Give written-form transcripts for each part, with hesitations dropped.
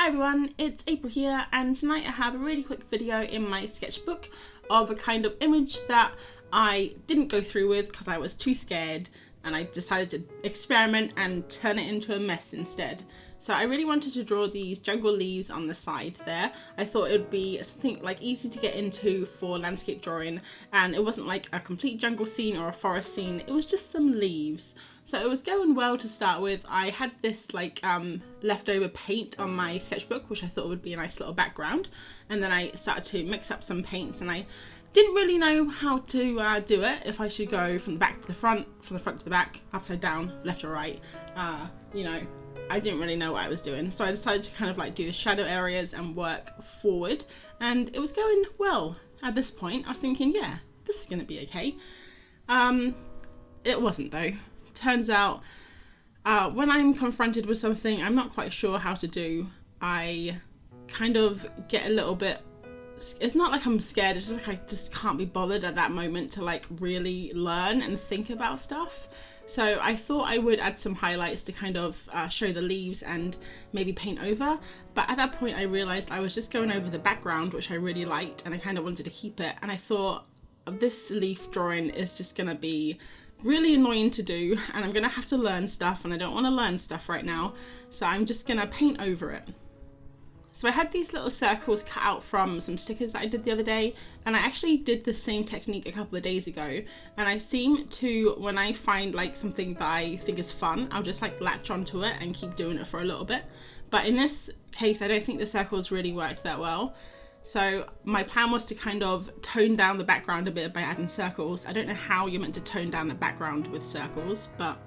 Hi everyone, it's April here, and tonight I have a really quick video in my sketchbook of a kind of image that I didn't go through with because I was too scared, and I decided to experiment and turn it into a mess instead. So I really wanted to draw these jungle leaves on the side there. I thought it would be something like easy to get into for landscape drawing, and it wasn't like a complete jungle scene or a forest scene, it was just some leaves. So it was going well to start with. I had this like leftover paint on my sketchbook, which I thought would be a nice little background, and then I started to mix up some paints, and I didn't really know how to do it, if I should go from the back to the front, from the front to the back, upside down, left or right. I didn't really know what I was doing, so I decided to kind of like do the shadow areas and work forward, and it was going well. At this point I was thinking, yeah, this is gonna be okay. It wasn't though. Turns out when I'm confronted with something I'm not quite sure how to do, I kind of get a little bit, it's not like I'm scared, it's just like I just can't be bothered at that moment to like really learn and think about stuff. So I thought I would add some highlights to kind of show the leaves and maybe paint over, but at that point I realized I was just going over the background, which I really liked, and I kind of wanted to keep it, and I thought this leaf drawing is just gonna be really annoying to do, and I'm gonna have to learn stuff, and I don't want to learn stuff right now, so I'm just gonna paint over it. So I had these little circles cut out from some stickers that I did the other day, and I actually did the same technique a couple of days ago, and I seem to, when I find like something that I think is fun, I'll just like latch onto it and keep doing it for a little bit. But in this case I don't think the circles really worked that well. So my plan was to kind of tone down the background a bit by adding circles. I don't know how you're meant to tone down the background with circles, but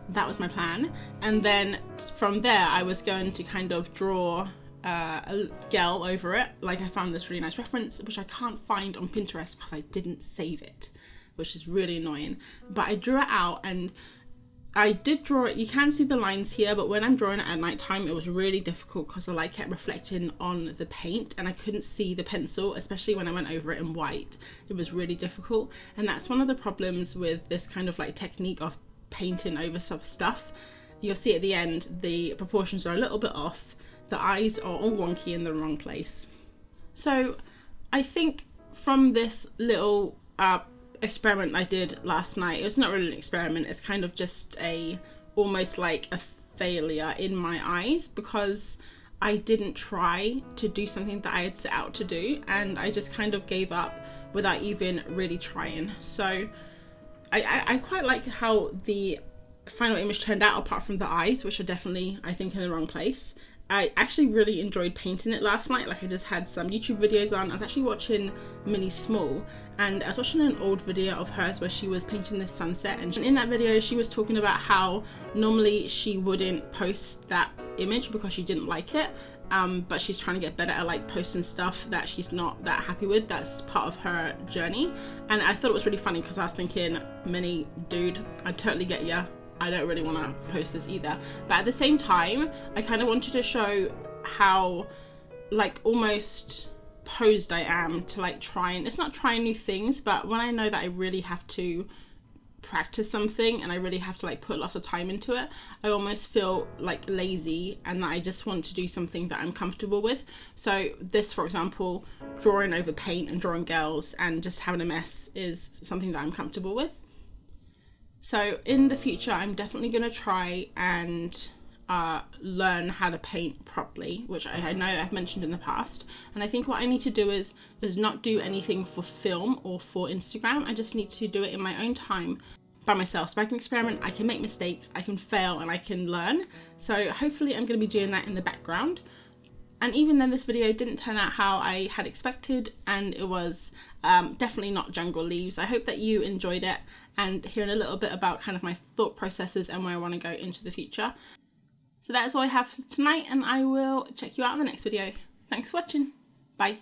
that was my plan. And then from there I was going to kind of draw a gel over it. Like, I found this really nice reference, which I can't find on Pinterest because I didn't save it, which is really annoying. But I drew it out, and I did draw it. You can see the lines here, but when I'm drawing it at night time, it was really difficult because the light kept reflecting on the paint and I couldn't see the pencil, especially when I went over it in white. It was really difficult, and that's one of the problems with this kind of like technique of painting over some stuff. You'll see at the end the proportions are a little bit off. The eyes are all wonky in the wrong place. So I think from this little experiment I did last night, it was not really an experiment, it's kind of just almost like a failure in my eyes, because I didn't try to do something that I had set out to do, and I just kind of gave up without even really trying. So I quite like how the final image turned out, apart from the eyes, which are definitely, I think, in the wrong place. I actually really enjoyed painting it last night. Like, I just had some YouTube videos on. I was actually watching Minnie Small, and I was watching an old video of hers where she was painting this sunset, and in that video she was talking about how normally she wouldn't post that image because she didn't like it, but she's trying to get better at like posting stuff that she's not that happy with. That's part of her journey, and I thought it was really funny because I was thinking, Minnie, dude, I totally get ya. I don't really want to post this either, but at the same time I kind of wanted to show how like almost posed I am to like trying, it's not trying new things, but when I know that I really have to practice something and I really have to like put lots of time into it, I almost feel like lazy, and that I just want to do something that I'm comfortable with. So this, for example, drawing over paint and drawing girls and just having a mess, is something that I'm comfortable with. So in the future I'm definitely going to try and learn how to paint properly, which I know I've mentioned in the past, and I think what I need to do is not do anything for film or for Instagram. I just need to do it in my own time by myself, so I can experiment, I can make mistakes, I can fail, and I can learn. So hopefully I'm going to be doing that in the background. And even then this video didn't turn out how I had expected, and it was definitely not jungle leaves. I hope that you enjoyed it and hearing a little bit about kind of my thought processes and where I want to go into the future. So that is all I have for tonight, and I will check you out in the next video. Thanks for watching. Bye.